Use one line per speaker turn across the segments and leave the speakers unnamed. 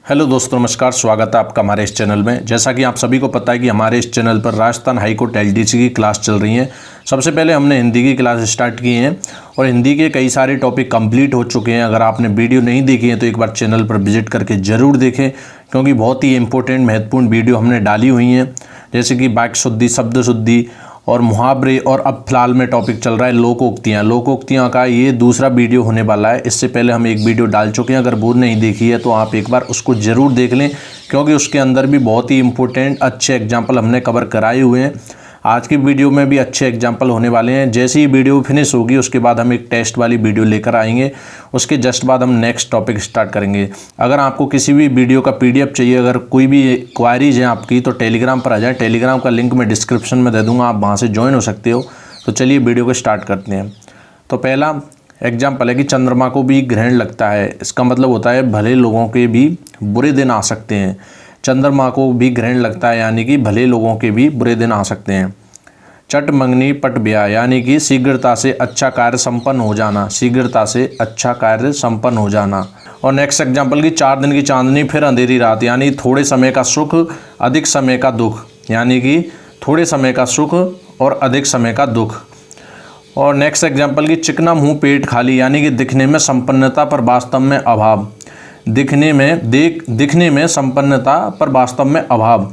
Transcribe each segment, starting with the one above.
Hello दोस्तों, नमस्कार। स्वागत है आपका हमारे इस चैनल में। जैसा कि आप सभी को पता है कि हमारे इस चैनल पर राजस्थान हाईकोर्ट एलडीसी की क्लास चल रही है। सबसे पहले हमने हिंदी की क्लास स्टार्ट की है और हिंदी के कई सारे टॉपिक कंप्लीट हो चुके हैं। अगर आपने वीडियो नहीं देखी है तो एक बार चैनल पर विजिट करके ज़रूर देखें, क्योंकि बहुत ही इंपॉर्टेंट महत्वपूर्ण वीडियो हमने डाली हुई हैं, जैसे कि वाक्य शुद्धि, शब्द शुद्धि और मुहावरे। और अब फिलहाल में टॉपिक चल रहा है लोकोक्तियाँ। लोकोक्तियाँ का ये दूसरा वीडियो होने वाला है। इससे पहले हम एक वीडियो डाल चुके हैं, अगर वो नहीं देखी है तो आप एक बार उसको ज़रूर देख लें, क्योंकि उसके अंदर भी बहुत ही इंपॉर्टेंट अच्छे एग्जाम्पल हमने कवर कराए हुए हैं। आज की वीडियो में भी अच्छे एग्जाम्पल होने वाले हैं। जैसे ही वीडियो फिनिश होगी उसके बाद हम एक टेस्ट वाली वीडियो लेकर आएंगे। उसके जस्ट बाद हम नेक्स्ट टॉपिक स्टार्ट करेंगे। अगर आपको किसी भी वीडियो का पीडीएफ चाहिए, अगर कोई भी क्वारीज है आपकी, तो टेलीग्राम पर आ जाए। टेलीग्राम का लिंक मैं डिस्क्रिप्शन में दे दूँगा, आप वहाँ से ज्वाइन हो सकते हो। तो चलिए वीडियो को स्टार्ट करते हैं। तो पहला एग्जाम्पल है कि चंद्रमा को भी ग्रहण लगता है। इसका मतलब होता है भले लोगों के भी बुरे दिन आ सकते हैं। चंद्रमा को भी ग्रहण लगता है, यानी कि भले लोगों के भी बुरे दिन आ सकते हैं। चट मंगनी पट ब्याह, यानी कि शीघ्रता से अच्छा कार्य संपन्न हो जाना। शीघ्रता से अच्छा कार्य संपन्न हो जाना। और नेक्स्ट एग्जांपल की 4 दिन की चांदनी फिर अंधेरी रात, यानी थोड़े समय का सुख अधिक समय का दुख, यानी कि थोड़े समय का सुख और अधिक समय का दुख। और नेक्स्ट एग्जांपल की चिकना मुँह पेट खाली, यानी कि दिखने में संपन्नता पर वास्तव में अभाव। दिखने में संपन्नता पर वास्तव में अभाव।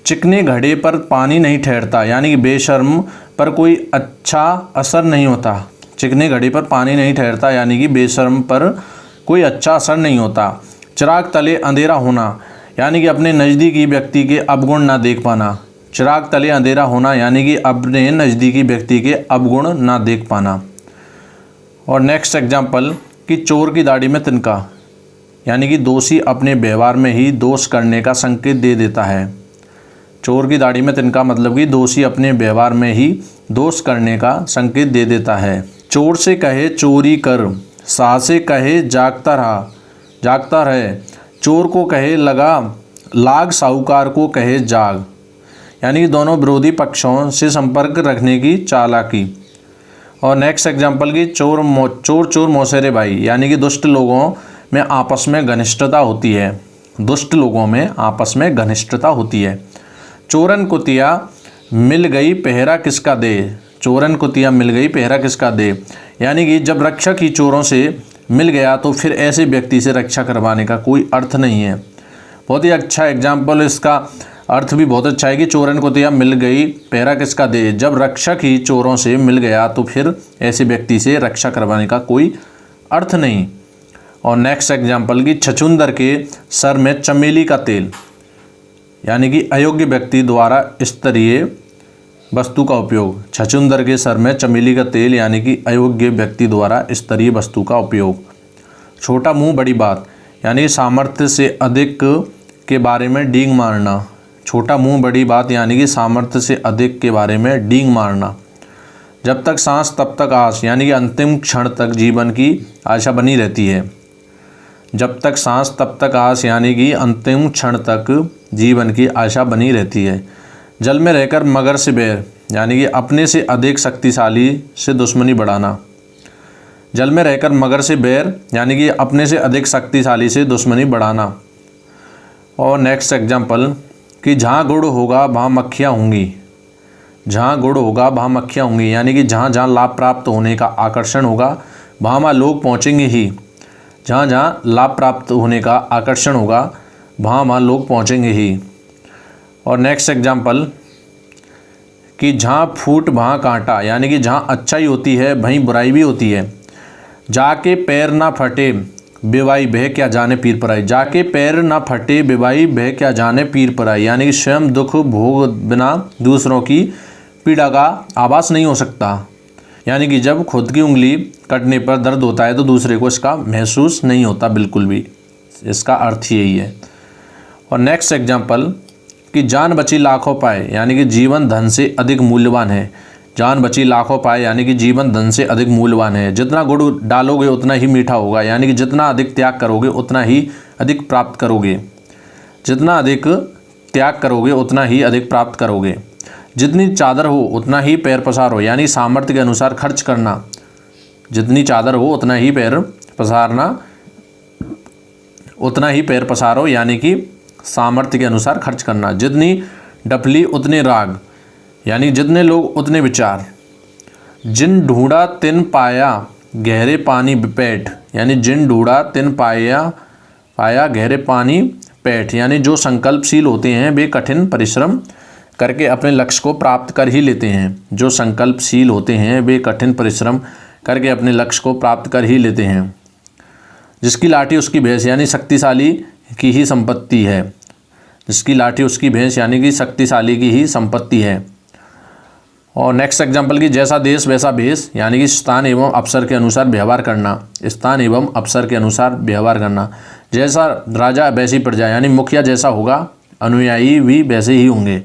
चिकने घड़े पर पानी नहीं ठहरता, यानी कि बेशर्म पर कोई अच्छा असर नहीं होता। चिकने घड़े पर पानी नहीं ठहरता, यानी कि बेशर्म पर कोई अच्छा असर नहीं होता। चिराग तले अंधेरा होना, यानी कि अपने नज़दीकी व्यक्ति के अवगुण ना देख पाना। चिराग तले अंधेरा होना, यानी कि अपने नज़दीकी व्यक्ति के अवगुण ना देख पाना। और नेक्स्ट एग्जाम्पल कि चोर की दाढ़ी में तिनका, यानी कि दोषी अपने व्यवहार में ही दोष करने का संकेत दे देता है। चोर की दाढ़ी में तिनका मतलब कि दोषी अपने व्यवहार में ही दोष करने का संकेत दे देता है। चोर से कहे चोरी कर, शाह से कहे जागता रहे। चोर को कहे लाग, साहूकार को कहे जाग, यानी कि दोनों विरोधी पक्षों से संपर्क रखने की चालाकी। और नेक्स्ट एग्जाम्पल की चोर मौसेरे भाई, यानी कि दुष्ट लोगों में आपस में घनिष्ठता होती है। दुष्ट लोगों में आपस में घनिष्ठता होती है। चोरन कुतिया मिल गई पहरा किसका दे। चोरन कुतिया मिल गई पहरा किसका दे, यानी कि जब रक्षक ही चोरों से मिल गया तो फिर ऐसे व्यक्ति से रक्षा करवाने का कोई अर्थ नहीं है। बहुत ही अच्छा एग्जाम्पल, इसका अर्थ भी बहुत अच्छा है कि चोरन कुतिया मिल गई पहरा किसका दे। जब रक्षक ही चोरों से मिल गया तो फिर ऐसे व्यक्ति से रक्षा करवाने का कोई अर्थ नहीं। और नेक्स्ट एग्जाम्पल की छछूंदर के सर में चमेली का तेल, यानी कि अयोग्य व्यक्ति द्वारा स्तरीय वस्तु का उपयोग। छछूंदर के सर में चमेली का तेल, यानी कि अयोग्य व्यक्ति द्वारा स्तरीय वस्तु का उपयोग। छोटा मुंह बड़ी बात, यानी सामर्थ्य से अधिक के बारे में डींग मारना। छोटा मुंह बड़ी बात, यानी कि सामर्थ्य से अधिक के बारे में डींग मारना। जब तक सांस तब तक आस, यानी कि अंतिम क्षण तक जीवन की आशा बनी रहती है। जब तक सांस तब तक आस, यानी कि अंतिम क्षण तक जीवन की आशा बनी रहती है। जल में रहकर मगर से बैर, यानी कि अपने से अधिक शक्तिशाली से दुश्मनी बढ़ाना। जल में रहकर मगर से बैर, यानी कि अपने से अधिक शक्तिशाली से दुश्मनी बढ़ाना। और नेक्स्ट एग्जाम्पल कि जहाँ गुड़ होगा वहाँ मक्खियाँ होंगी। जहाँ गुड़ होगा वहाँ मक्खियाँ होंगी, यानी कि जहाँ जहाँ लाभ प्राप्त होने का आकर्षण होगा वहाँ लोग पहुँचेंगे ही। जहाँ जहाँ लाभ प्राप्त होने का आकर्षण होगा वहाँ लोग पहुँचेंगे ही। और नेक्स्ट एग्जाम्पल कि जहाँ फूट वहाँ कांटा, यानी कि जहाँ अच्छाई होती है वहीं बुराई भी होती है। जाके पैर ना फटे बेवाई बह क्या जाने पीर पराई। जाके पैर ना फटे बेवाई बह क्या जाने पीर पराई, यानी कि स्वयं दुख भोग बिना दूसरों की पीड़ा का आभास नहीं हो सकता। यानी कि जब खुद की उंगली कटने पर दर्द होता है तो दूसरे को इसका महसूस नहीं होता बिल्कुल भी। इसका अर्थ यही है। और नेक्स्ट एग्जाम्पल कि जान बची लाखों पाए, यानी कि जीवन धन से अधिक मूल्यवान है। जान बची लाखों पाए, यानी कि जीवन धन से अधिक मूल्यवान है। जितना गुड़ डालोगे उतना ही मीठा होगा, यानी कि जितना अधिक त्याग करोगे उतना ही अधिक प्राप्त करोगे। जितना अधिक त्याग करोगे उतना ही अधिक प्राप्त करोगे। जितनी चादर हो उतना ही पैर पसारो, यानी सामर्थ्य के अनुसार खर्च करना। जितनी चादर हो उतना ही पैर पसारना। उतना ही पैर पसारो, यानी कि सामर्थ्य के अनुसार खर्च करना। जितनी डफली उतने राग, यानी जितने लोग उतने विचार। जिन ढूंढा तिन पाया गहरे पानी पेट, यानी जिन ढूंढा तिन पाया गहरे पानी पेट, यानी जो संकल्पशील होते हैं वे कठिन परिश्रम करके अपने लक्ष्य को प्राप्त कर ही लेते हैं। जो संकल्पशील होते हैं वे कठिन परिश्रम करके अपने लक्ष्य को प्राप्त कर ही लेते हैं। जिसकी लाठी उसकी भैंस, यानी शक्तिशाली की ही संपत्ति है। जिसकी लाठी उसकी भैंस, यानी कि शक्तिशाली की ही संपत्ति है। और नेक्स्ट एग्जाम्पल की जैसा देश वैसा भेष, यानी कि स्थान एवं अवसर के अनुसार व्यवहार करना। स्थान एवं अवसर के अनुसार व्यवहार करना। जैसा राजा वैसी प्रजा, यानी मुखिया जैसा होगा अनुयायी भी वैसे ही होंगे।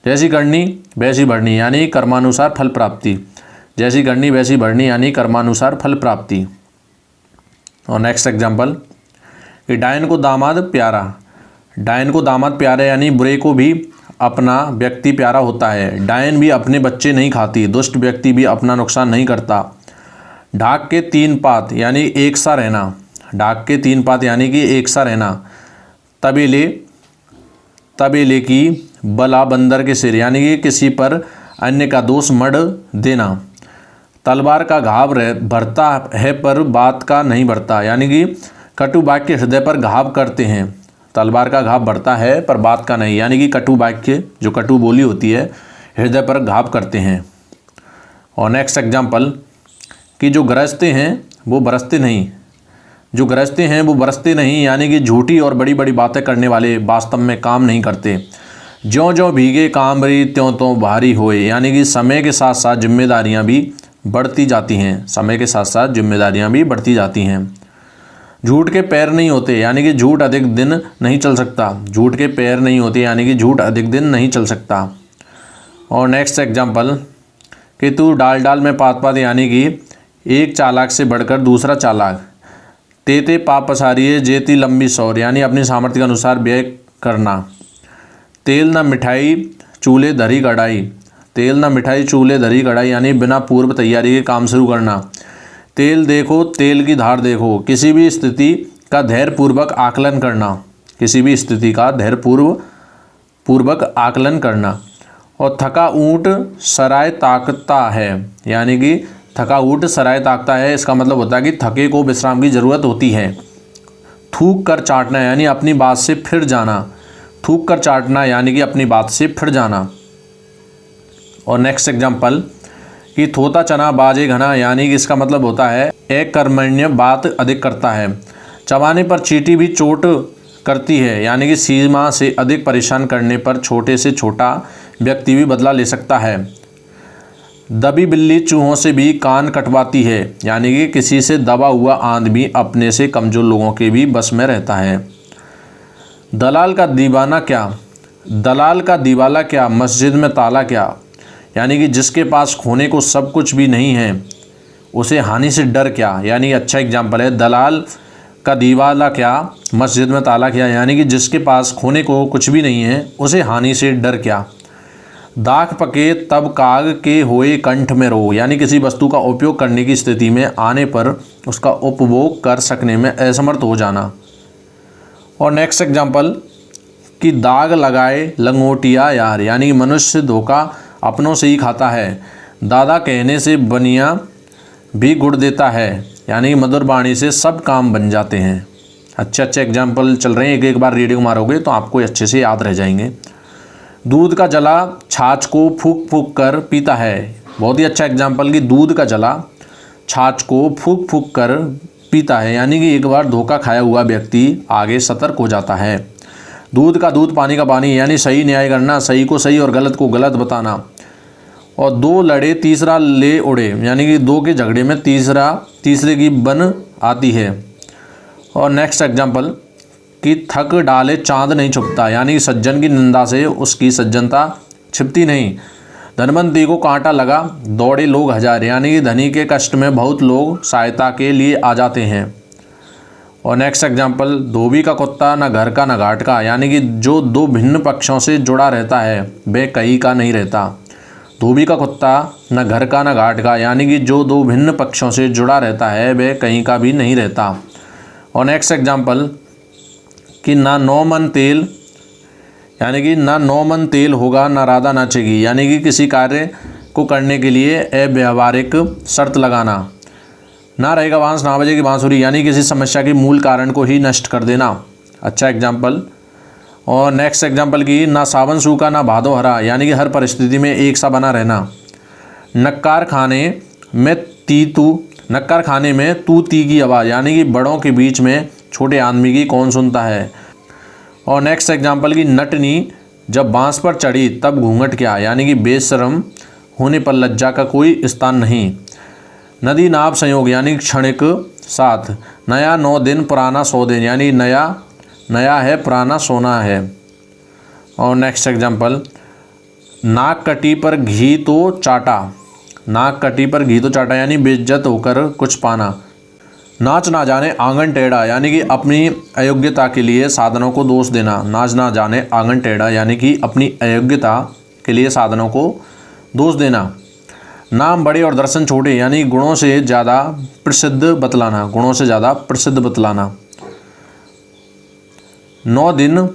जैसी करनी वैसी भरनी, यानी कर्मानुसार फल प्राप्ति। जैसी करनी वैसी भरनी, यानी कर्मानुसार फल प्राप्ति। और नेक्स्ट एग्जाम्पल कि डायन को दामाद प्यारा। डायन को दामाद प्यारा, यानी बुरे को भी अपना व्यक्ति प्यारा होता है। डायन भी अपने बच्चे नहीं खाती, दुष्ट व्यक्ति भी अपना नुकसान नहीं करता। ढाक के तीन पात, यानी एक सा रहना। ढाक के तीन पात, यानी कि एक सा रहना। तबेले की बला बंदर के सिर, यानी कि किसी पर अन्य का दोष मढ़ देना। तलवार का घाव भरता है पर बात का नहीं भरता, यानी कि कटु वाक्य हृदय पर घाव करते हैं। तलवार का घाव बढ़ता है पर बात का नहीं, यानी कि कटु वाक्य जो कटु बोली होती है हृदय पर घाव करते हैं। और नेक्स्ट एग्जाम्पल कि जो गरजते हैं वो बरसते नहीं। जो गरजते हैं वो बरसते नहीं, यानी कि झूठी और बड़ी बड़ी बातें करने वाले वास्तव में काम नहीं करते। ज्यों ज्यों भीगे कांबरी त्यों त्यों भारी होए, यानी कि समय के साथ साथ जिम्मेदारियां भी बढ़ती जाती हैं। समय के साथ साथ जिम्मेदारियां भी बढ़ती जाती हैं। झूठ के पैर नहीं होते, यानी कि झूठ अधिक दिन नहीं चल सकता। झूठ के पैर नहीं होते, यानी कि झूठ अधिक दिन नहीं चल सकता। और नेक्स्ट एग्जाम्पल कि तू डाल डाल में पात पात, यानी कि एक चालाक से बढ़कर दूसरा चालाक। तेते पाप पसारिये जेती लंबी सौर, यानी अपनी सामर्थ्य के अनुसार व्यय करना। तेल न मिठाई चूल्हे धरी कढ़ाई। तेल न मिठाई चूल्हे धरी कढ़ाई, यानी बिना पूर्व तैयारी के काम शुरू करना। तेल देखो तेल की धार देखो, किसी भी स्थिति का धैर्यपूर्वक आकलन करना। किसी भी स्थिति का धैर्यपूर्वक आकलन करना। और थका ऊँट सराय ताकता है, यानी कि थका ऊँट सराय ताकता है, इसका मतलब होता है कि थके को विश्राम की ज़रूरत होती है। थूक कर चाटना, यानी अपनी बात से फिर जाना। थूक कर चाटना, यानी कि अपनी बात से फिर जाना। और नेक्स्ट एग्जाम्पल कि थोता चना बाजे घना, यानी कि इसका मतलब होता है एक कर्मण्य बात अधिक करता है। चबाने पर चींटी भी चोट करती है, यानी कि सीमा से अधिक परेशान करने पर छोटे से छोटा व्यक्ति भी बदला ले सकता है। दबी बिल्ली चूहों से भी कान कटवाती है, यानी कि किसी से दबा हुआ आदमी अपने से कमज़ोर लोगों के भी बस में रहता है। दलाल का दीवाना क्या। दलाल का दीवाला क्या, मस्जिद में ताला क्या, यानी कि जिसके पास खोने को सब कुछ भी नहीं है उसे हानि से डर क्या। यानी अच्छा एग्जाम्पल है, दलाल का दीवाला क्या, मस्जिद में ताला क्या, यानी कि जिसके पास खोने को कुछ भी नहीं है उसे हानि से डर क्या। दाख पके तब काग के होए कंठ में रो, यानी किसी वस्तु का उपयोग करने की स्थिति में आने पर उसका उपभोग कर सकने में असमर्थ हो जाना। और नेक्स्ट एग्जाम्पल कि दाग लगाए लंगोटिया यार, यानी मनुष्य धोखा अपनों से ही खाता है। दादा कहने से बनिया भी गुड़ देता है, यानी मधुर वाणी से सब काम बन जाते हैं। अच्छे एग्जाम्पल चल रहे हैं, एक एक बार रीडिंग मारोगे तो आपको अच्छे से याद रह जाएंगे। दूध का जला छाछ को फूंक फूंक कर पीता है, बहुत ही अच्छा एग्जाम्पल कि दूध का जला छाछ को फूंक फूंक कर पीता है, यानी कि एक बार धोखा खाया हुआ व्यक्ति आगे सतर्क हो जाता है। दूध का दूध पानी का पानी, यानी सही न्याय करना, सही को सही और गलत को गलत बताना। और दो लड़े तीसरा ले उड़े, यानी कि दो के झगड़े में तीसरे की बन आती है। और नेक्स्ट एग्जाम्पल कि थक डाले चांद नहीं छुपता, यानी सज्जन की निंदा से उसकी सज्जनता छिपती नहीं। धनवंती को कांटा लगा दौड़े लोग हजार, यानी कि धनी के कष्ट में बहुत लोग सहायता के लिए आ जाते हैं। और नेक्स्ट एग्जाम्पल धोबी का कुत्ता न घर का न घाट का, यानी कि जो दो भिन्न पक्षों से जुड़ा रहता है वह कहीं का नहीं रहता। धोबी का कुत्ता न घर का न घाट का, यानी कि जो दो भिन्न पक्षों से जुड़ा रहता है वह कहीं का भी नहीं रहता। और नेक्स्ट एग्जाम्पल कि ना 9 मन तेल, यानी कि ना 9 मन तेल होगा ना राधा नाचेगी, यानी कि किसी कार्य को करने के लिए अव्यावहारिक शर्त लगाना। ना रहेगा बांस ना बजेगी बांसुरी, यानी किसी समस्या के मूल कारण को ही नष्ट कर देना। अच्छा एग्जाम्पल। और नेक्स्ट एग्जाम्पल की ना सावन सूखा ना भादो हरा, यानी कि हर परिस्थिति में एक सा बना रहना। नक्कार खाने में तू ती की आवाज़, यानी कि बड़ों के बीच में छोटे आदमी की कौन सुनता है। और नेक्स्ट एग्जाम्पल की नटनी जब बांस पर चढ़ी तब घूंघट क्या, यानी कि बेशर्म होने पर लज्जा का कोई स्थान नहीं। नदी नाव संयोग, यानी क्षणिक साथ। नया 9 दिन पुराना 100 दिन, यानी नया है पुराना सोना है। और नेक्स्ट एग्जाम्पल। नाक कटी पर घी तो चाटा, यानी बेइज्जत होकर कुछ पाना। नाच ना जाने आंगन टेढ़ा, यानी कि अपनी अयोग्यता के लिए साधनों को दोष देना। नाच ना जाने आंगन टेढ़ा, यानी कि अपनी अयोग्यता के लिए साधनों को दोष देना। नाम बड़े और दर्शन छोटे, यानी गुणों से ज़्यादा प्रसिद्ध बतलाना। 9 दिन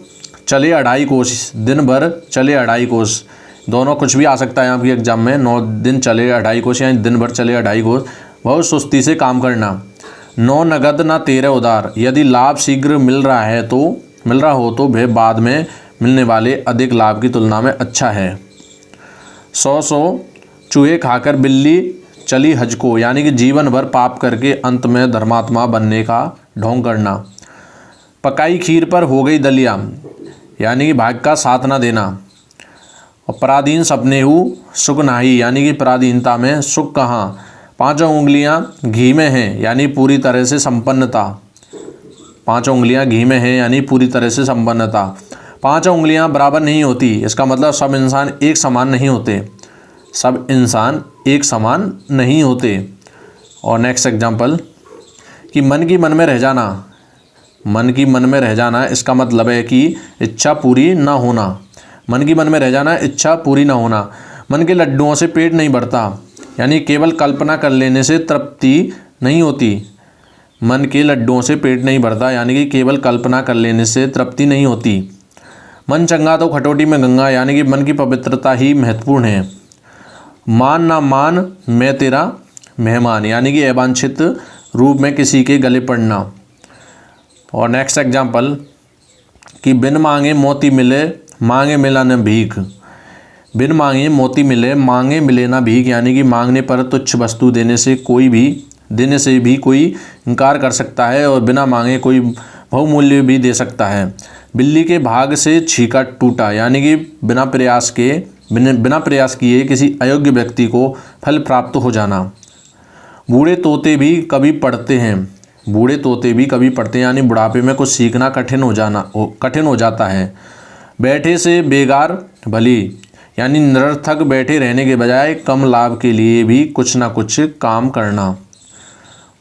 चले 2.5 कोस, दिन भर चले 2.5 कोस, दोनों कुछ भी आ सकता है आपके एग्जाम में। 9 दिन चले 2.5 कोस, यानी दिन भर चले 2.5 कोस। बहुत सुस्ती से काम करना। 9 नगद ना 13 उधार, यदि लाभ शीघ्र मिल रहा हो तो वह बाद में मिलने वाले अधिक लाभ की तुलना में अच्छा है। 100 चूहे खाकर बिल्ली चली हज को, यानी कि जीवन भर पाप करके अंत में धर्मात्मा बनने का ढोंग करना। पकाई खीर पर हो गई दलिया, यानी कि भाग्य का साथ ना देना। और पराधीन सपनेहु सुख नाही, यानी कि पराधीनता में सुख कहाँ। 5 उंगलियां घी में हैं, यानी पूरी तरह से संपन्नता। 5 उंगलियां घी में हैं, यानी पूरी तरह से संपन्नता। 5 उंगलियां बराबर नहीं होती, इसका मतलब सब इंसान एक समान नहीं होते। और नेक्स्ट एग्जाम्पल कि मन की मन में रह जाना, इसका मतलब है कि इच्छा पूरी ना होना। मन के लड्डुओं से पेट नहीं भरता, यानी केवल कल्पना कर लेने से तृप्ति नहीं होती। मन के लड्डुओं से पेट नहीं भरता, यानी कि केवल कल्पना कर लेने से तृप्ति नहीं होती। मन चंगा तो खटोटी में गंगा, यानी कि मन की पवित्रता ही महत्वपूर्ण है। मान ना मान मैं तेरा मेहमान, यानी कि अवांछित रूप में किसी के गले पड़ना। और नेक्स्ट एग्जाम्पल कि बिन मांगे मोती मिले मांगे मिला न भीख। बिन मांगे मोती मिले मांगे मिले ना भीख, यानी कि मांगने पर तुच्छ वस्तु देने से भी कोई इनकार कर सकता है और बिना मांगे कोई बहुमूल्य भी दे सकता है। बिल्ली के भाग से छीका टूटा, यानी कि बिना प्रयास किए किसी अयोग्य व्यक्ति को फल प्राप्त हो जाना। बूढ़े तोते भी कभी पढ़ते हैं, यानी बुढ़ापे में कुछ सीखना कठिन हो जाता है। बैठे से बेगार भली, यानी निरर्थक बैठे रहने के बजाय कम लाभ के लिए भी कुछ ना कुछ काम करना।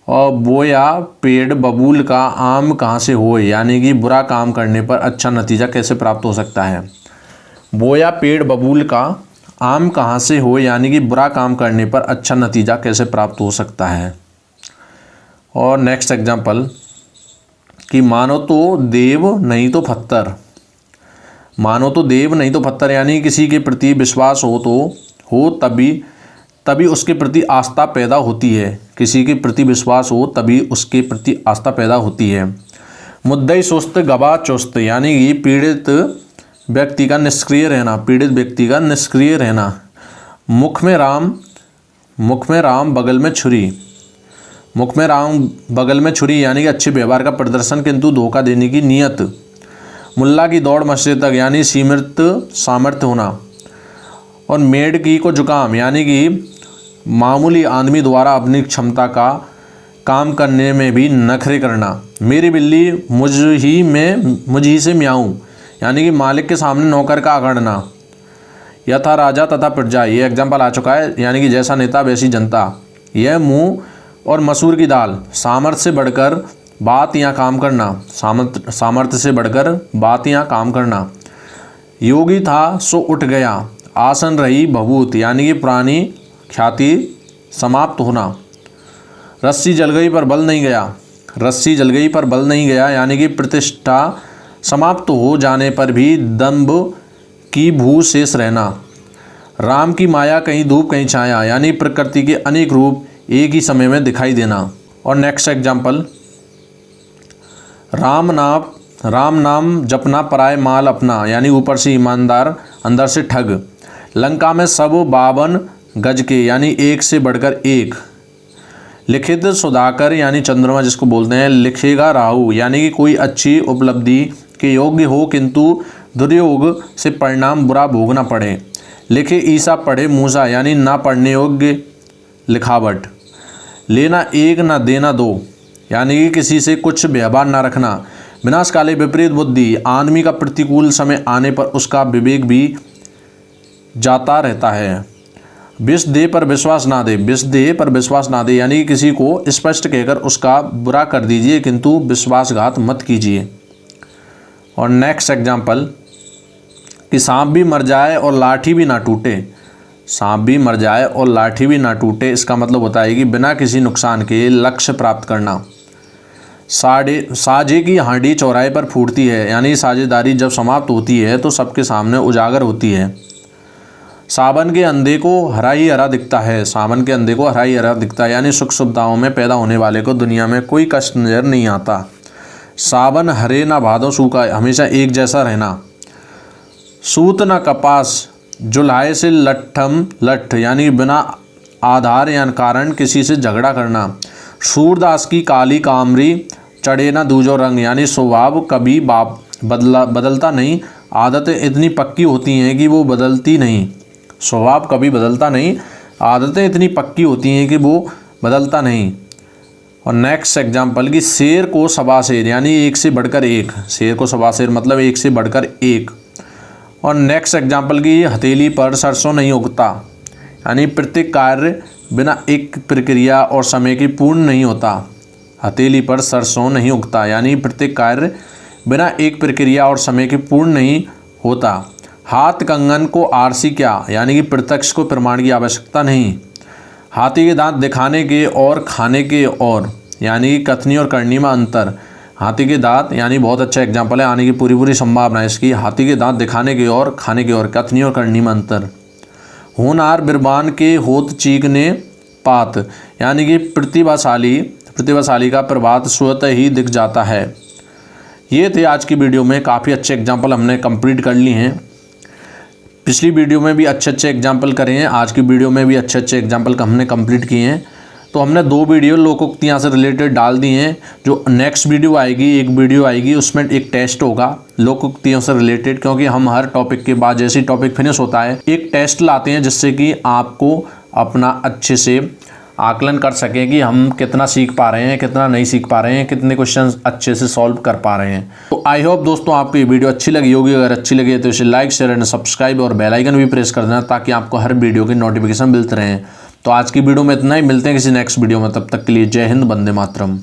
और बोया पेड़ बबूल का आम कहाँ से हो, यानी कि बुरा काम करने पर अच्छा नतीजा कैसे प्राप्त हो सकता है। बोया पेड़ बबूल का आम कहाँ से हो, यानी कि बुरा काम करने पर अच्छा नतीजा कैसे प्राप्त हो सकता है। और नेक्स्ट एग्जाम्पल कि मानो तो देव नहीं तो पत्थर, यानी किसी के प्रति विश्वास हो तभी उसके प्रति आस्था पैदा होती है। मुद्दई सुस्त गवा चुस्त, यानी कि पीड़ित व्यक्ति का निष्क्रिय रहना। मुख में राम बगल में छुरी, यानी कि अच्छे व्यवहार का प्रदर्शन किंतु धोखा देने की नियत। मुल्ला की दौड़ मस्जिद तक, यानी सीमित सामर्थ्य होना। और मेढकी को जुकाम, यानी कि मामूली आदमी द्वारा अपनी क्षमता का काम करने में भी नखरे करना। मेरी बिल्ली मुझ ही से म्याऊं, यानी कि मालिक के सामने नौकर का अगड़ना। यथा राजा तथा प्रजा, ये एग्जाम्पल आ चुका है, यानी कि जैसा नेता वैसी जनता। यह मुँह और मसूर की दाल, सामर्थ्य से बढ़कर बात या काम करना। योगी था सो उठ गया, आसन रही भभूत, यानी कि पुरानी ख्याति समाप्त होना। रस्सी जल गई पर बल नहीं गया, यानी कि प्रतिष्ठा समाप्त हो जाने पर भी दंभ की भू शेष रहना। राम की माया कहीं धूप कहीं छाया, यानी प्रकृति के अनेक रूप एक ही समय में दिखाई देना। और नेक्स्ट एग्जाम्पल, राम नाम जपना पराए माल अपना, यानी ऊपर से ईमानदार अंदर से ठग। लंका में सब 52 गज के, यानी एक से बढ़कर एक। लिखित सुधाकर, यानी चंद्रमा जिसको बोलते हैं, लिखेगा राहु, यानी कि कोई अच्छी उपलब्धि के योग्य हो किंतु दुर्योग से परिणाम बुरा भोगना पड़े। लिखे ईसा पढ़े मूसा, यानी ना पढ़ने योग्य लिखावट। लेना एक ना देना दो, यानी कि किसी से कुछ व्यवहार ना रखना। विनाश काले विपरीत बुद्धि, आदमी का प्रतिकूल समय आने पर उसका विवेक भी जाता रहता है। विष दे पर विश्वास ना दे, विष दे पर विश्वास ना दे, यानी कि किसी को स्पष्ट कहकर उसका बुरा कर दीजिए किंतु विश्वासघात मत कीजिए। और नेक्स्ट एग्जाम्पल, कि सांप भी मर जाए और लाठी भी ना टूटे। सांप भी मर जाए और लाठी भी ना टूटे, इसका मतलब होता है कि बिना किसी नुकसान के लक्ष्य प्राप्त करना। साझे की हांडी चौराहे पर फूटती है, यानी साझेदारी जब समाप्त होती है तो सबके सामने उजागर होती है। सावन के अंधे को हरा ही हरा दिखता है, सावन के अंधे को हरा ही हरा दिखता है, यानी सुख सुविधाओं में पैदा होने वाले को दुनिया में कोई कष्ट नजर नहीं आता। सावन हरे ना भादो सूखा, हमेशा एक जैसा रहना। सूत ना कपास, जुल्हाए से लट्ठम लट्ठ, यानी बिना आधार या कारण किसी से झगड़ा करना। सूरदास की काली कामरी चढ़े ना दूजो रंग, यानी स्वभाव कभी बदलता नहीं, आदतें इतनी पक्की होती हैं कि वो बदलती नहीं। स्वभाव कभी बदलता नहीं, आदतें इतनी पक्की होती हैं कि वो बदलता नहीं। और नेक्स्ट एग्जाम्पल, कि शेर को सवा शेर, यानी एक से बढ़कर एक। शेर को सवा शेर मतलब एक से बढ़कर एक। और नेक्स्ट एग्जाम्पल, की हथेली पर सरसों नहीं उगता, यानी प्रत्येक कार्य बिना एक प्रक्रिया और समय की पूर्ण नहीं होता। हथेली पर सरसों नहीं उगता, यानी प्रत्येक कार्य बिना एक प्रक्रिया और समय के पूर्ण नहीं होता। हाथ कंगन को आरसी क्या, यानी कि प्रत्यक्ष को प्रमाण की आवश्यकता नहीं। हाथी के दांत दिखाने के और खाने के और, यानी कि कथनी और करनी में अंतर। हाथी के दांत, यानी बहुत अच्छा एग्जाम्पल है, आने की पूरी संभावना है इसकी। हाथी के दांत दिखाने के और खाने के और, कथनी और करनी में अंतर। होनहार बिरबान के होत चीकने पात, यानी कि प्रतिभाशाली का प्रभात स्वतः ही दिख जाता है। ये थे आज की वीडियो में, काफ़ी अच्छे एग्जाम्पल हमने कंप्लीट कर लिए हैं। पिछली वीडियो में भी अच्छे एग्जाम्पल करे हैं, आज की वीडियो में भी अच्छे एग्जाम्पल हमने कंप्लीट किए हैं। तो हमने 2 वीडियो लोकोक्तियाँ से रिलेटेड डाल दी हैं। जो नेक्स्ट वीडियो आएगी, एक वीडियो आएगी, उसमें एक टेस्ट होगा लोकोक्तियों से रिलेटेड, क्योंकि हम हर टॉपिक के बाद जैसे ही टॉपिक फिनिश होता है एक टेस्ट लाते हैं, जिससे कि आपको अपना अच्छे से आकलन कर सकें कि हम कितना सीख पा रहे हैं, कितना नहीं सीख पा रहे हैं, कितने क्वेश्चन अच्छे से सॉल्व कर पा रहे हैं। तो आई होप दोस्तों आपको ये वीडियो अच्छी लगी होगी। अगर अच्छी लगी है तो इसे लाइक, शेयर एंड सब्सक्राइब और बेल आइकन भी प्रेस कर देना, ताकि आपको हर वीडियो की नोटिफिकेशन मिलते रहें। तो आज की वीडियो में इतना ही, मिलते हैं किसी नेक्स्ट वीडियो में, तब तक के लिए जय हिंद, वंदे मातरम।